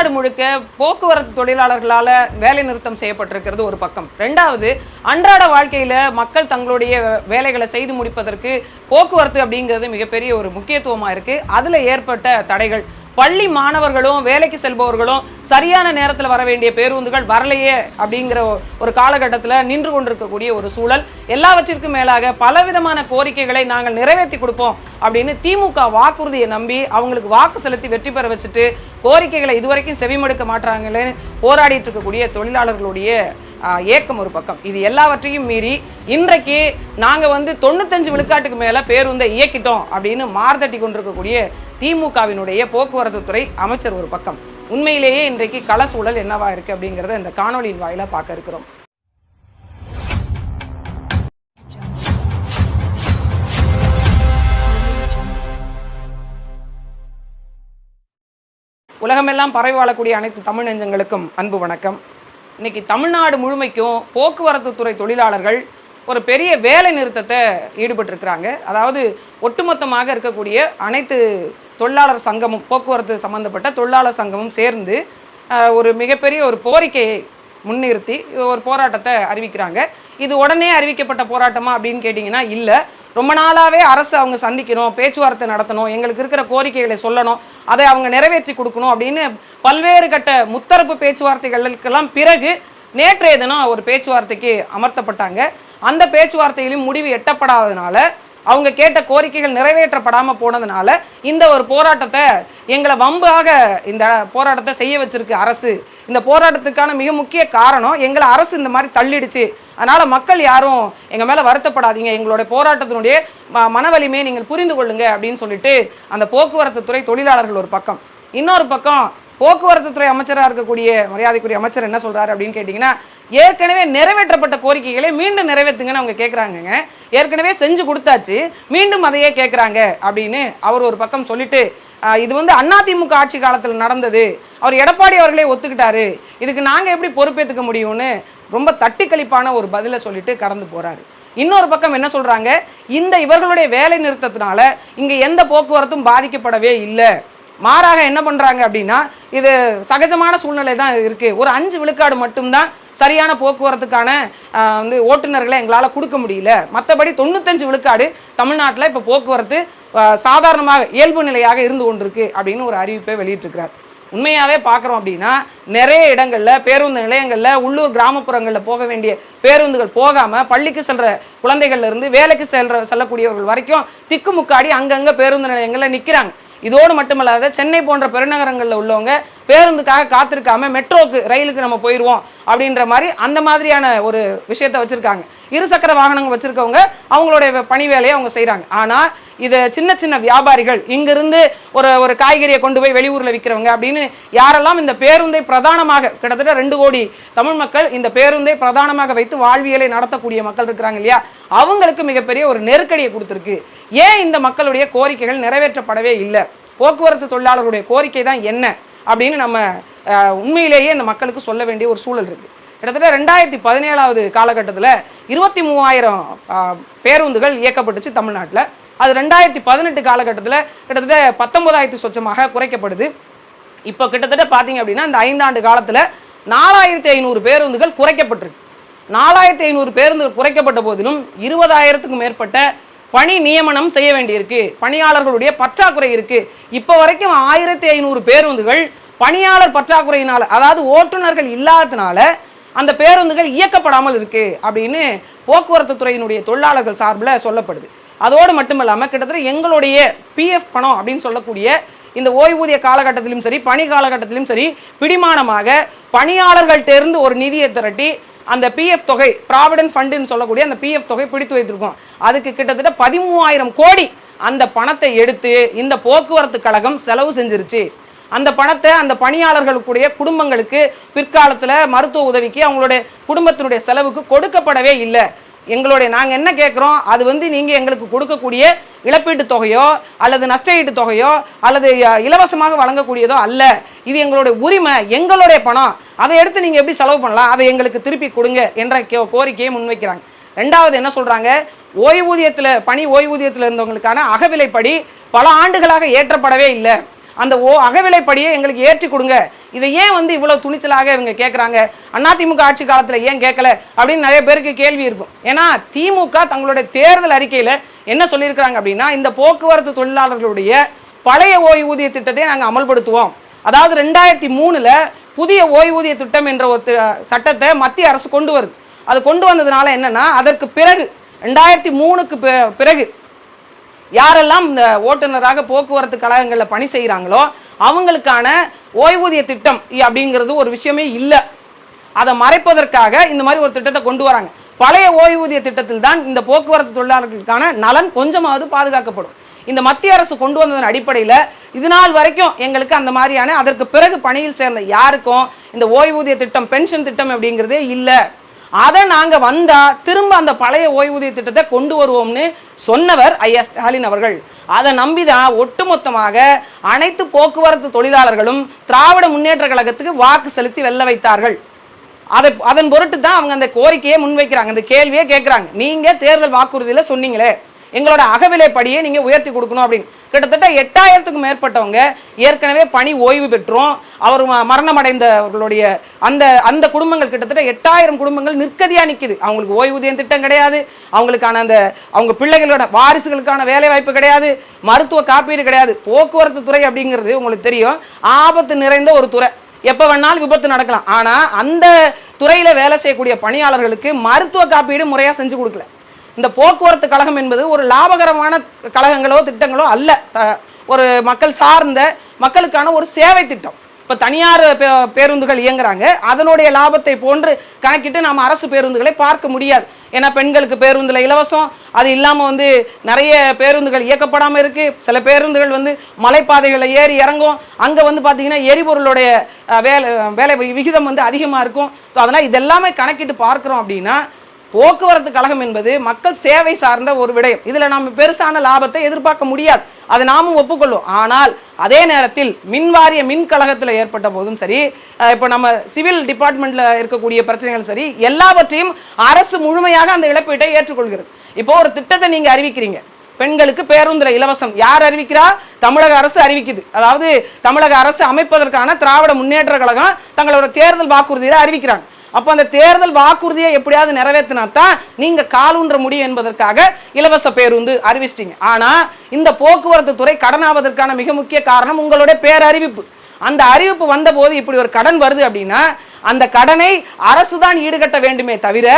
தமிழ்நாடு முழுக்க போக்குவரத்து தொழிலாளர்களால் வேலை நிறுத்தம் செய்யப்பட்டிருக்கிறது ஒரு பக்கம். ரெண்டாவது, அன்றாட வாழ்க்கையில் மக்கள் தங்களுடைய வேலைகளை செய்து முடிப்பதற்கு போக்குவரத்து அப்படிங்கிறது மிகப்பெரிய ஒரு முக்கியத்துவமாக இருக்குது. அதில் ஏற்பட்ட தடைகள், பள்ளி மாணவர்களும் வேலைக்கு செல்பவர்களும் சரியான நேரத்தில் வர வேண்டிய பேருந்துகள் வரலையே அப்படிங்கிற ஒரு காலகட்டத்தில் நின்று கொண்டிருக்கக்கூடிய ஒரு சூழல். எல்லாவற்றிற்கும் மேலாக பலவிதமான கோரிக்கைகளை நாங்கள் நிறைவேற்றி கொடுப்போம் அப்படின்னு திமுக வாக்குறுதியை நம்பி அவங்களுக்கு வாக்கு செலுத்தி வெற்றி பெற வச்சுட்டு கோரிக்கைகளை இதுவரைக்கும் செவிமடுக்க மாட்டாங்களேன்னு போராடிட்டு இருக்கக்கூடிய தொழிலாளர்களுடைய ஏக்கம் ஒரு பக்கம். இது எல்லாவற்றையும் மீறி இன்றைக்கு நாங்கள் 95 விழுக்காட்டுக்கு மேலே பேருந்தை இயக்கிட்டோம் அப்படின்னு மார்தட்டி கொண்டிருக்கக்கூடிய திமுகவினுடைய போக்குவரத்து துறை அமைச்சர் ஒரு பக்கம். உண்மையிலேயே இன்றைக்கு கள சூழல் என்னவா இருக்கு அப்படிங்கிறத இந்த காணொலியின் வாயிலா பார்க்க இருக்கிறோம். உலகமெல்லாம் பரவி வாழக்கூடிய அனைத்து தமிழ் நெஞ்சங்களுக்கும் அன்பு வணக்கம். இன்னைக்கு தமிழ்நாடு முழுமைக்கும் போக்குவரத்து துறை தொழிலாளர்கள் ஒரு பெரிய வேலை நிறுத்தத்தை ஈடுபட்டிருக்கிறாங்க. அதாவது ஒட்டுமொத்தமாக இருக்கக்கூடிய அனைத்து தொழிலாளர் சங்கமும் போக்குவரத்து சம்பந்தப்பட்ட தொழிலாளர் சங்கமும் சேர்ந்து ஒரு மிகப்பெரிய ஒரு கோரிக்கையை முன்னிறுத்தி ஒரு போராட்டத்தை அறிவிக்கிறாங்க. இது உடனே அறிவிக்கப்பட்ட போராட்டமா அப்படின்னு கேட்டிங்கன்னா இல்லை. ரொம்ப நாளாகவே அரசு அவங்க சந்திக்கணும், பேச்சுவார்த்தை நடத்தணும், எங்களுக்கு இருக்கிற கோரிக்கைகளை சொல்லணும், அதை அவங்க நிறைவேற்றி கொடுக்கணும் அப்படின்னு பல்வேறு கட்ட முத்தரப்பு பேச்சுவார்த்தைகளுக்கெல்லாம் பிறகு நேற்றைய தினம் ஒரு பேச்சுவார்த்தைக்கு அமர்த்தப்பட்டாங்க. அந்த பேச்சுவார்த்தையிலும் முடிவு எட்டப்படாததுனால, அவங்க கேட்ட கோரிக்கைகள் நிறைவேற்றப்படாமல் போனதுனால இந்த ஒரு போராட்டத்தை எங்களை வம்பாக இந்த போராட்டத்தை செய்ய வச்சிருக்கு அரசு. இந்த போராட்டத்துக்கான மிக முக்கிய காரணம் எங்களை அரசு இந்த மாதிரி தள்ளிடுச்சு, அதனால் மக்கள் யாரும் எங்கள் மேலே வருத்தப்படாதீங்க, எங்களுடைய போராட்டத்தினுடைய மனவலிமையை நீங்கள் புரிந்து கொள்ளுங்க அப்படின்னு சொல்லிட்டு அந்த போக்குவரத்து துறை தொழிலாளர்கள் ஒரு பக்கம். இன்னொரு பக்கம் போக்குவரத்து துறை அமைச்சராக இருக்கக்கூடிய மரியாதைக்குரிய அமைச்சர் என்ன சொல்கிறாரு அப்படின்னு கேட்டிங்கன்னா, ஏற்கனவே நிறைவேற்றப்பட்ட கோரிக்கைகளை மீண்டும் நிறைவேற்றுங்கன்னு அவங்க கேட்குறாங்கங்க. ஏற்கனவே செஞ்சு கொடுத்தாச்சு, மீண்டும் அதையே கேட்குறாங்க அப்படின்னு அவர் ஒரு பக்கம் சொல்லிட்டு, இது அதிமுக ஆட்சி காலத்தில் நடந்தது, அவர் எடப்பாடி அவர்களே ஒத்துக்கிட்டாரு, இதுக்கு நாங்கள் எப்படி பொறுப்பேற்றுக்க முடியும்னு ரொம்ப தட்டிக்கழிப்பான ஒரு பதிலை சொல்லிட்டு கடந்து போகிறாரு. இன்னொரு பக்கம் என்ன சொல்கிறாங்க, இந்த இவர்களுடைய வேலை நிறுத்தத்தினால இங்கே எந்த போக்குவரத்தும் பாதிக்கப்படவே இல்லை, மாறாக என்ன பண்ணுறாங்க அப்படின்னா இது சகஜமான சூழ்நிலை தான் இருக்குது, ஒரு 5 விழுக்காடு மட்டும்தான் சரியான போக்குவரத்துக்கான ஓட்டுநர்களை எங்களால் கொடுக்க முடியல, மற்றபடி 95 விழுக்காடு தமிழ்நாட்டில் இப்போ போக்குவரத்து சாதாரணமாக இயல்பு நிலையாக இருந்து கொண்டிருக்கு அப்படின்னு ஒரு அறிவிப்பை வெளியிட்டிருக்கிறார். உண்மையாகவே பார்க்குறோம் அப்படின்னா நிறைய இடங்களில் பேருந்து நிலையங்களில் உள்ளூர் கிராமப்புறங்களில் போக வேண்டிய பேருந்துகள் போகாமல் பள்ளிக்கு செல்கிற குழந்தைகள்லேருந்து வேலைக்கு செல்லக்கூடியவர்கள் வரைக்கும் திக்குமுக்காடி அங்கங்கே பேருந்து நிலையங்களில் நிற்கிறாங்க. இதோடு மட்டுமல்லாத சென்னை போன்ற பெருநகரங்களில் உள்ளவங்க பேருந்துக்காக காத்திருக்காம மெட்ரோக்கு ரயிலுக்கு நம்ம போயிடுவோம் அப்படின்ற மாதிரி அந்த மாதிரியான ஒரு விஷயத்தை வச்சுருக்காங்க. இருசக்கர வாகனங்கள் வச்சுருக்கவங்க அவங்களுடைய பணி வேலையை அவங்க செய்கிறாங்க. ஆனால் இதை சின்ன சின்ன வியாபாரிகள் இங்கிருந்து ஒரு காய்கறியை கொண்டு போய் வெளியூரில் விற்கிறவங்க அப்படின்னு யாரெல்லாம் இந்த பேருந்தை பிரதானமாக கிட்டத்தட்ட 2 கோடி தமிழ் மக்கள் இந்த பேருந்தை பிரதானமாக வைத்து வாழ்வியலை நடத்தக்கூடிய மக்கள் இருக்கிறாங்க இல்லையா, அவங்களுக்கு மிகப்பெரிய ஒரு நெருக்கடியை கொடுத்துருக்கு. ஏன் இந்த மக்களுடைய கோரிக்கைகள் நிறைவேற்றப்படவே இல்லை, போக்குவரத்து தொழிலாளர்களுடைய கோரிக்கை தான் என்ன அப்படின்னு நம்ம உண்மையிலேயே இந்த மக்களுக்கு சொல்ல வேண்டிய ஒரு சூழல் இருக்குது. கிட்டத்தட்ட 2017 காலகட்டத்தில் 23,000 பேருந்துகள் இயக்கப்பட்டுச்சு தமிழ்நாட்டில். அது 2018 காலகட்டத்தில் கிட்டத்தட்ட 19,000 சொச்சமாக குறைக்கப்படுது. இப்போ கிட்டத்தட்ட பார்த்தீங்க அப்படின்னா இந்த 5 ஆண்டு காலத்தில் 4,500 பேருந்துகள் குறைக்கப்பட்டிருக்கு. 4,500 பேருந்துகள் குறைக்கப்பட்ட போதிலும் 20,000க்கும் மேற்பட்ட பணி நியமனம் செய்ய வேண்டியிருக்கு, பணியாளர்களுடைய பற்றாக்குறை இருக்குது. இப்போ வரைக்கும் 1,500 பேருந்துகள் பணியாளர் பற்றாக்குறையினால், அதாவது ஓட்டுநர்கள் இல்லாததுனால அந்த பேருந்துகள் இயக்கப்படாமல் இருக்கு அப்படின்னு போக்குவரத்து துறையினுடைய தொழிலாளர்கள் சார்பில் சொல்லப்படுது. அதோடு மட்டுமில்லாமல் கிட்டத்தட்ட எங்களுடைய பிஎஃப் பணம் அப்படின்னு சொல்லக்கூடிய இந்த ஓய்வூதிய காலகட்டத்திலும் சரி பணி காலகட்டத்திலும் சரி பிடிமானமாக பணியாளர்கள்டேருந்து ஒரு நிதியை திரட்டி அந்த பிஎஃப் தொகை ப்ராவிடன்ட் ஃபண்டுன்னு சொல்லக்கூடிய அந்த பிஎஃப் தொகை பிடித்து வைத்திருக்கோம். அதுக்கு கிட்டத்தட்ட 13,000 கோடி அந்த பணத்தை எடுத்து இந்த போக்குவரத்து கழகம் செலவு செஞ்சிருச்சு. அந்த பணத்தை அந்த பணியாளர்களுடைய குடும்பங்களுக்கு பிற்காலத்தில் மருத்துவ உதவிக்கு அவங்களுடைய குடும்பத்தினுடைய செலவுக்கு கொடுக்கப்படவே இல்லை. நாங்கள் என்ன கேட்குறோம், அது நீங்கள் எங்களுக்கு கொடுக்கக்கூடிய இழப்பீட்டு தொகையோ அல்லது நஷ்டஈட்டு தொகையோ அல்லது இலவசமாக வழங்கக்கூடியதோ அல்ல, இது எங்களுடைய உரிமை, எங்களுடைய பணம், அதை எடுத்து நீங்கள் எப்படி செலவு பண்ணலாம், அதை எங்களுக்கு திருப்பி கொடுங்க என்ற கோரிக்கையை முன்வைக்கிறாங்க. ரெண்டாவது என்ன சொல்கிறாங்க, ஓய்வூதியத்தில் பணி ஓய்வூதியத்தில் இருந்தவங்களுக்கான அகவிலைப்படி பல ஆண்டுகளாக ஏற்றப்படவே இல்லை, அந்த அகவிலைப்படியை எங்களுக்கு ஏற்றி கொடுங்க. இதை ஏன் வந்து இவ்வளவு துணிச்சலாக இவங்க கேட்குறாங்க? அதிமுக ஆட்சி காலத்தில் ஏன் கேட்கல அப்படின்னு நிறைய பேருக்கு கேள்வி இருக்கும். ஏன்னா திமுக தங்களுடைய தேர்தல் அறிக்கையில் என்ன சொல்லியிருக்கிறாங்க அப்படின்னா, இந்த போக்குவரத்து தொழிலாளர்களுடைய பழைய ஓய்வூதிய திட்டத்தை நாங்கள் அமல்படுத்துவோம். அதாவது 2003 புதிய ஓய்வூதிய திட்டம் என்ற ஒரு சட்டத்தை மத்திய அரசு கொண்டு வருது. அது கொண்டு வந்ததுனால என்னன்னா, அதற்கு பிறகு 2003க்கு பிறகு யாரெல்லாம் இந்த ஓட்டுநராக போக்குவரத்து கழகங்களில் பணி செய்கிறாங்களோ அவங்களுக்கான ஓய்வூதிய திட்டம் அப்படிங்கிறது ஒரு விஷயமே இல்லை. அதை மறைப்பதற்காக இந்த மாதிரி ஒரு திட்டத்தை கொண்டு வராங்க. பழைய ஓய்வூதிய திட்டத்தில் தான் இந்த போக்குவரத்து தொழிலாளர்களுக்கான நலன் கொஞ்சமாவது பாதுகாக்கப்படும். இந்த மத்திய அரசு கொண்டு வந்ததன் அடிப்படையில் இது நாள் வரைக்கும் எங்களுக்கு அந்த மாதிரியான அதற்கு பிறகு பணியில் சேர்ந்த யாருக்கும் இந்த ஓய்வூதிய திட்டம், பென்ஷன் திட்டம் அப்படிங்கிறதே இல்லை. அதை நாங்கள் வந்தால் திரும்ப அந்த பழைய ஓய்வூதிய திட்டத்தை கொண்டு வருவோம்னு சொன்னவர் ஐயா ஸ்டாலின் அவர்கள். அதை நம்பிதான் ஒட்டுமொத்தமாக அனைத்து போக்குவரத்து தொழிலாளர்களும் திராவிட முன்னேற்ற கழகத்துக்கு வாக்கு செலுத்தி வெல்ல வைத்தார்கள். அதன் பொருட்டு தான் அவங்க அந்த கோரிக்கையை முன்வைக்கிறாங்க, அந்த கேள்வியே கேட்குறாங்க. நீங்கள் தேர்தல் வாக்குறுதியில் சொன்னீங்களே எங்களோட அகவிலைப்படியை நீங்கள் உயர்த்தி கொடுக்கணும் அப்படின்னு. கிட்டத்தட்ட 8000க்கும் மேற்பட்டவங்க ஏற்கனவே பணி ஓய்வு பெற்றோம். அவர் மரணமடைந்தவர்களுடைய அந்த குடும்பங்கள் கிட்டத்தட்ட 8000 குடும்பங்கள் நிற்கதியாக நிற்குது. அவங்களுக்கு ஓய்வூதியம் திட்டம் கிடையாது, அவங்களுக்கான அவங்க பிள்ளைகளோட வாரிசுகளுக்கான வேலை வாய்ப்பு கிடையாது, மருத்துவ காப்பீடு கிடையாது. போக்குவரத்து துறை அப்படிங்கிறது உங்களுக்கு தெரியும், ஆபத்து நிறைந்த ஒரு துறை. எப்போ வேணாலும் விபத்து நடக்கலாம். ஆனால் அந்த துறையில் வேலை செய்யக்கூடிய பணியாளர்களுக்கு மருத்துவ காப்பீடு முறையாக செஞ்சு கொடுக்கல. இந்த போக்குவரத்து கழகம் என்பது ஒரு லாபகரமான கழகங்களோ திட்டங்களோ அல்ல, ஒரு மக்கள் சார்ந்த மக்களுக்கான ஒரு சேவை திட்டம். இப்போ தனியார் பேருந்துகள் இயங்குறாங்க, அதனுடைய லாபத்தை போன்று கணக்கிட்டு நாம் அரசு பேருந்துகளை பார்க்க முடியாது. ஏன்னா பெண்களுக்கு பேருந்தில் இலவசம், அது இல்லாமல் நிறைய பேருந்துகள் இயக்கப்படாமல் இருக்குது. சில பேருந்துகள் மலைப்பாதைகளில் ஏறி இறங்கும், அங்கே பார்த்தீங்கன்னா எரிபொருளுடைய வேலை விகிதம் அதிகமாக இருக்கும். ஸோ அதனால் இதெல்லாமே கணக்கிட்டு பார்க்குறோம் அப்படின்னா போக்குவரத்து கழகம் என்பது மக்கள் சேவை சார்ந்த ஒரு விடயம். இதில் நாம் பெருசான லாபத்தை எதிர்பார்க்க முடியாது, அதை நாமும் ஒப்புக்கொள்ளும். ஆனால் அதே நேரத்தில் மின்வாரிய மின் கழகத்தில் ஏற்பட்ட போதும் சரி, இப்போ நம்ம சிவில் டிபார்ட்மெண்ட்டில் இருக்கக்கூடிய பிரச்சனைகள் சரி, எல்லாவற்றையும் அரசு முழுமையாக அந்த இழப்பீட்டை ஏற்றுக்கொள்கிறது. இப்போ ஒரு திட்டத்தை நீங்கள் அறிவிக்கிறீங்க, பெண்களுக்கு பேருந்துல இலவசம். யார் அறிவிக்கிறா? தமிழக அரசு அறிவிக்குது. அதாவது தமிழக அரசு அமைப்பதற்கான திராவிட முன்னேற்ற கழகம் தங்களோட தேர்தல் வாக்குறுதியை அறிவிக்கிறாங்க. அப்போ அந்த தேர்தல் வாக்குறுதியை எப்படியாவது நிறைவேற்றினா தான் நீங்க காலூன்ற முடியும் என்பதற்காக இலவச பேருந்து அறிவிச்சிட்டீங்க. ஆனா இந்த போக்குவரத்து துறை கடனாவதற்கான மிக முக்கிய காரணம் உங்களுடைய பேரறிவிப்பு. அந்த அறிவிப்பு வந்த போது இப்படி ஒரு கடன் வருது அப்படின்னா அந்த கடனை அரசு தான் ஈடுகட்ட வேண்டுமே தவிர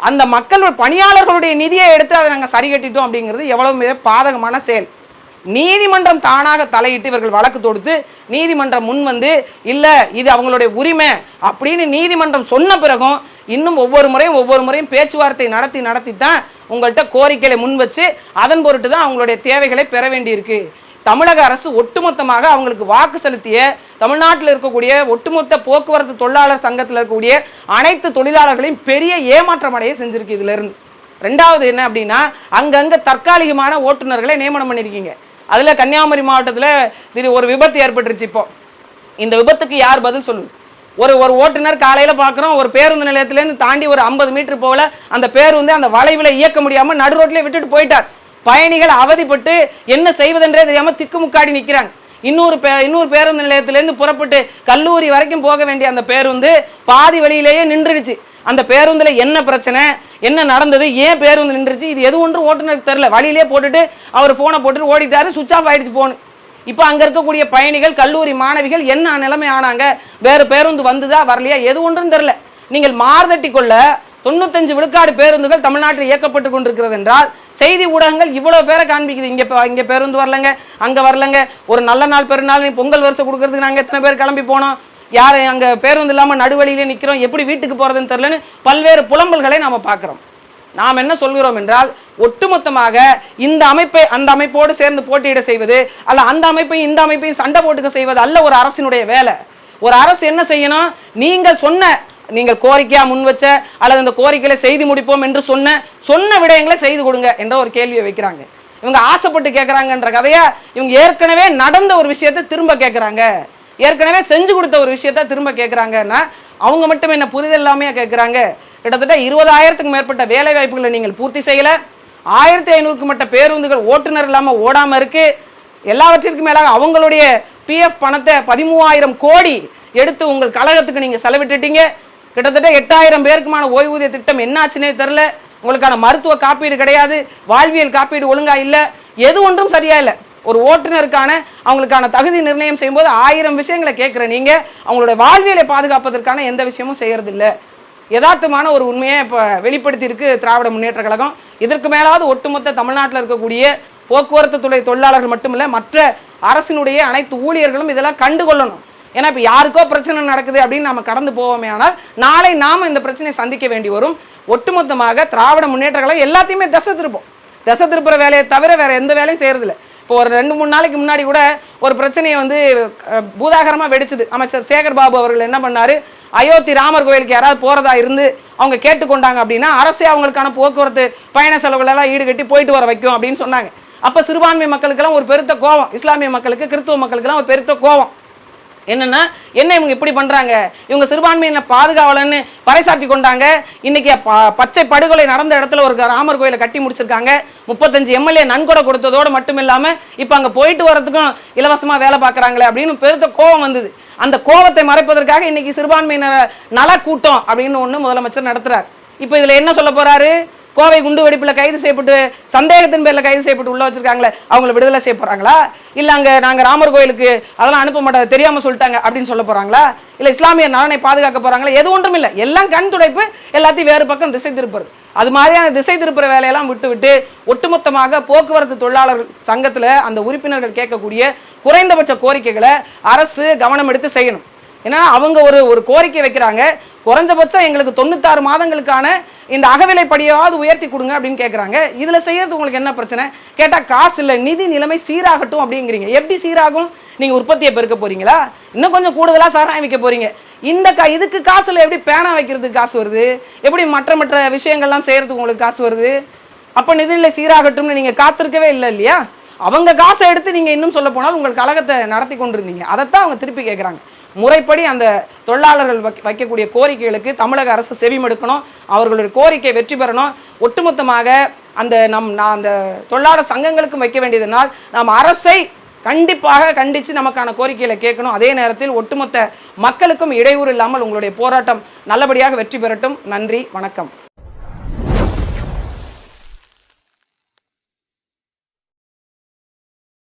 அந்த மக்கள் பணியாளர்களுடைய நிதியை எடுத்து அதை நாங்கள் சரி கட்டிட்டோம் அப்படிங்கிறது எவ்வளவு பாதகமான செயல். நீதிமன்றம் தானாக தலையிட்டு இவர்கள் வழக்கு தொடுத்து நீதிமன்றம் முன் இல்லை இது அவங்களுடைய உரிமை அப்படின்னு நீதிமன்றம் சொன்ன பிறகும் இன்னும் ஒவ்வொரு முறையும் பேச்சுவார்த்தை நடத்தி தான் உங்கள்கிட்ட கோரிக்கைகளை முன் வச்சு அதன் பொருட்டு தான் அவங்களுடைய தேவைகளை பெற வேண்டியிருக்கு. தமிழக அரசு ஒட்டுமொத்தமாக அவங்களுக்கு வாக்கு செலுத்திய தமிழ்நாட்டில் இருக்கக்கூடிய ஒட்டுமொத்த போக்குவரத்து தொழிலாளர் சங்கத்தில் இருக்கக்கூடிய அனைத்து தொழிலாளர்களையும் பெரிய ஏமாற்றம் அடைய செஞ்சிருக்கு. இதுல இருந்து ரெண்டாவது என்ன அப்படின்னா, அங்கங்க தற்காலிகமான ஓட்டுநர்களை நியமனம் பண்ணியிருக்கீங்க. அதுல கன்னியாகுமரி மாவட்டத்தில் ஒரு விபத்து ஏற்பட்டுருச்சு. இப்போ இந்த விபத்துக்கு யார் பதில் சொல்லுது? ஒரு ஓட்டுநர் காலையில் பார்க்குறோம், ஒரு பேருந்து நிலையத்திலேருந்து தாண்டி ஒரு 50 மீட்டர் போகல அந்த பேருந்து அந்த வளைவில் இயக்க முடியாமல் நடு ரோட்டிலே விட்டுட்டு போயிட்டார். பயணிகள் அவதிப்பட்டு என்ன செய்வதென்றே தெரியாமல் திக்குமுக்காடி நிற்கிறாங்க. இன்னொரு பேருந்து நிலையத்திலேருந்து புறப்பட்டு கல்லூரி வரைக்கும் போக வேண்டிய அந்த பேருந்து பாதி வழியிலேயே நின்றுடுச்சு. அந்த பேருந்துல என்ன பிரச்சனை, என்ன நடந்தது, ஏன் பேருந்து நின்றுச்சு, இது எது ஒன்றும் ஓட்டுநருக்கு தெரியல. வழியிலே போட்டுட்டு அவர் போனை போட்டுட்டு ஓடிட்டாரு, சுவிட்ச் ஆஃப் ஆயிடுச்சு போன். இப்போ அங்க இருக்கக்கூடிய பயணிகள், கல்லூரி மாணவிகள் என்ன நிலைமை ஆனாங்க, வேறு பேருந்து வந்துதா வரலையா, எது ஒன்றும் தெரியல. நீங்கள் மார்தட்டி கொள்ள 95 விழுக்காடு பேருந்துகள் தமிழ்நாட்டில் இயக்கப்பட்டு கொண்டிருக்கிறது என்றால் செய்தி ஊடகங்கள் இவ்வளவு பேரை காண்பிக்குது. இங்க பேருந்து வரலங்க, அங்க வரலங்க, ஒரு நல்ல நாள் பெருநாள் பொங்கல் வருஷம் கொடுக்கறதுக்கு நாங்கள் எத்தனை பேர் கிளம்பி போனோம், யார் அங்கே பேருந்து இல்லாமல் நடுவழியிலே நிற்கிறோம், எப்படி வீட்டுக்கு போகிறதுன்னு தெரியலன்னு பல்வேறு புலம்பல்களை நாம் பார்க்குறோம். நாம் என்ன சொல்கிறோம் என்றால், ஒட்டுமொத்தமாக இந்த அமைப்பை அந்த அமைப்போடு சேர்ந்து போட்டியிட செய்வது அல்ல, அந்த அமைப்பையும் இந்த அமைப்பையும் சண்டை போட்டுக்க செய்வது அல்ல ஒரு அரசினுடைய வேலை. ஒரு அரசு என்ன செய்யணும், நீங்கள் கோரிக்கையாக முன் வச்ச அல்லது அந்த கோரிக்கைகளை செய்து முடிப்போம் என்று சொன்ன விடயங்களை செய்து கொடுங்க என்ற ஒரு கேள்வியை வைக்கிறாங்க. இவங்க ஆசைப்பட்டு கேட்குறாங்கன்ற கதையா இவங்க ஏற்கனவே நடந்த ஒரு விஷயத்தை திரும்ப கேட்குறாங்க, ஏற்கனவே செஞ்சு கொடுத்த ஒரு விஷயத்த திரும்ப கேட்குறாங்கன்னா அவங்க மட்டும் என்ன புரிதல் இல்லாமையா கேட்குறாங்க? கிட்டத்தட்ட 20,000க்கும் மேற்பட்ட வேலை வாய்ப்புகளை நீங்கள் பூர்த்தி செய்யலை, 1500க்கும் மேற்பட்ட பேருந்துகள் ஓட்டுநர் இல்லாமல் ஓடாமல் இருக்கு, எல்லாவற்றிற்கும் மேலாக அவங்களுடைய பிஎஃப் பணத்தை 13,000 கோடி எடுத்து உங்கள் கழகத்துக்கு நீங்கள் செலவிட்டுட்டீங்க. கிட்டத்தட்ட 8,000 பேருக்குமான ஓய்வூதிய திட்டம் என்னாச்சுன்னே தெரில. உங்களுக்கான மருத்துவ காப்பீடு கிடையாது, வாழ்வியல் காப்பீடு ஒழுங்கா இல்லை, எது ஒன்றும் சரியா இல்லை. ஒரு ஓட்டுநருக்கான அவங்களுக்கான தகுதி நிர்ணயம் செய்யும்போது 1000 விஷயங்களை கேட்குற நீங்கள் அவங்களோட வாழ்வியலை பாதுகாப்பதற்கான எந்த விஷயமும் செய்யறதில்லை. யதார்த்தமான ஒரு உண்மையை இப்போ வெளிப்படுத்தியிருக்கு திராவிட முன்னேற்ற கழகம். இதற்கு மேலாவது ஒட்டுமொத்த தமிழ்நாட்டில் இருக்கக்கூடிய போக்குவரத்து துறை தொழிலாளர்கள் மட்டுமில்லை, மற்ற அரசினுடைய அனைத்து ஊழியர்களும் இதெல்லாம் கண்டுகொள்ளணும். ஏன்னா இப்போ யாருக்கோ பிரச்சனை நடக்குது அப்படின்னு நம்ம கடந்து போவோமே, ஆனால் நாளை நாம் இந்த பிரச்சனையை சந்திக்க வேண்டி வரும். ஒட்டுமொத்தமாக திராவிட முன்னேற்ற கழகம் எல்லாத்தையுமே திசை திருப்புற வேலையை தவிர வேற எந்த வேலையும் செய்யறதில்லை. இப்போ ஒரு 2-3 நாளைக்கு முன்னாடி கூட ஒரு பிரச்சனையை வந்து பூதாகரமாக வெடிச்சது. அமைச்சர் சேகர் பாபு அவர்கள் என்ன பண்ணாரு, அயோத்தி ராமர் கோயிலுக்கு யாராவது போறதா இருந்து அவங்க கேட்டுக்கொண்டாங்க அப்படின்னா அரசே அவங்களுக்கான போக்குவரத்து பயண செலவுகளெல்லாம் ஈடுகட்டி போயிட்டு வர வைக்கும் அப்படின்னு சொன்னாங்க. அப்போ சிறுபான்மை மக்களுக்கெல்லாம் ஒரு பெருத்த கோபம், இஸ்லாமிய மக்களுக்கு கிறிஸ்துவ மக்களுக்கெல்லாம் ஒரு பெருத்த கோபம். என்னன்னா என்ன இவங்க இப்படி பண்றாங்க, இவங்க சிறுபான்மையின பாதுகாவலன்னு பறைசாற்றி கொண்டாங்க. இன்னைக்கு பச்சை படுகொலை நடந்த இடத்துல ஒரு ராமர் கோயிலை கட்டி முடிச்சிருக்காங்க. 35 எம்எல்ஏ நன்கொடை கொடுத்ததோடு மட்டும் இல்லாம இப்ப அங்க போயிட்டு வரதுக்கும் இலவசமா வேலை பார்க்கறாங்களே அப்படின்னு பெருத்த கோபம் வந்தது. அந்த கோபத்தை மறைப்பதற்காக இன்னைக்கு சிறுபான்மையினர் நல கூட்டம் அப்படின்னு ஒண்ணு முதலமைச்சர் நடத்துறாரு. இப்ப இதுல என்ன சொல்ல போறாரு, கோவை குண்டு வெடிப்பில் கைது செய்யப்பட்டு சந்தேகத்தின் பேரில் கைது செய்யப்பட்டு உள்ள வச்சிருக்காங்களே அவங்கள விடுதலை செய்ய போறாங்களா, இல்லை அங்கே நாங்கள் ராமர் கோயிலுக்கு அதெல்லாம் அனுப்ப மாட்டாங்க தெரியாமல் சொல்லிட்டாங்க அப்படின்னு சொல்ல போறாங்களா, இல்லை இஸ்லாமிய நலனை பாதுகாக்க போறாங்களா? எது ஒன்றும் இல்லை, எல்லாம் கண் துடைப்பு, எல்லாத்தையும் வேறு பக்கம் திசை திருப்புறது. அது மாதிரியான திசை திருப்புற வேலையெல்லாம் விட்டு ஒட்டுமொத்தமாக போக்குவரத்து தொழிலாளர் சங்கத்தில் அந்த உறுப்பினர்கள் கேட்கக்கூடிய குறைந்தபட்ச கோரிக்கைகளை அரசு கவனம் எடுத்து செய்யணும். ஏன்னா அவங்க ஒரு கோரிக்கை வைக்கிறாங்க, குறைஞ்சபட்சம் எங்களுக்கு 96 மாதங்களுக்கான இந்த அகவிலைப்படியாவது உயர்த்தி கொடுங்க அப்படின்னு கேட்குறாங்க. இதில் செய்யறது உங்களுக்கு என்ன பிரச்சனை கேட்டால் காசு இல்லை, நிதி நிலைமை சீராகட்டும் அப்படிங்கிறீங்க. எப்படி சீராகும்? நீங்கள் உற்பத்தியை பெருக்க போறீங்களா, இன்னும் கொஞ்சம் கூடுதலாக சாராயம் வைக்க போறீங்க. இதுக்கு காசுல எப்படி பேனா வைக்கிறதுக்கு காசு வருது, எப்படி மற்ற விஷயங்கள்லாம் செய்யறதுக்கு உங்களுக்கு காசு வருது? அப்போ நிதிநிலை சீராகட்டும்னு நீங்கள் காத்திருக்கவே இல்லை இல்லையா? அவங்க காசை எடுத்து நீங்கள் இன்னும் சொல்ல போனால் உங்கள் கழகத்தை நடத்தி கொண்டிருந்தீங்க. அதைத்தான் அவங்க திருப்பி கேட்குறாங்க. முறைப்படி அந்த தொழிலாளர்கள் வைக்கக்கூடிய கோரிக்கைகளுக்கு தமிழக அரசு செவிமடுக்கணும், அவர்களுடைய கோரிக்கை வெற்றி பெறணும். ஒட்டுமொத்தமாக அந்த தொழிலாளர் சங்கங்களுக்கும் வைக்க வேண்டியதனால் நாம் அரசை கண்டிப்பாக கண்டித்து நமக்கான கோரிக்கைகளை கேட்கணும். அதே நேரத்தில் ஒட்டுமொத்த மக்களுக்கும் இடையூறு இல்லாமல் உங்களுடைய போராட்டம் நல்லபடியாக வெற்றி பெறட்டும். நன்றி, வணக்கம்.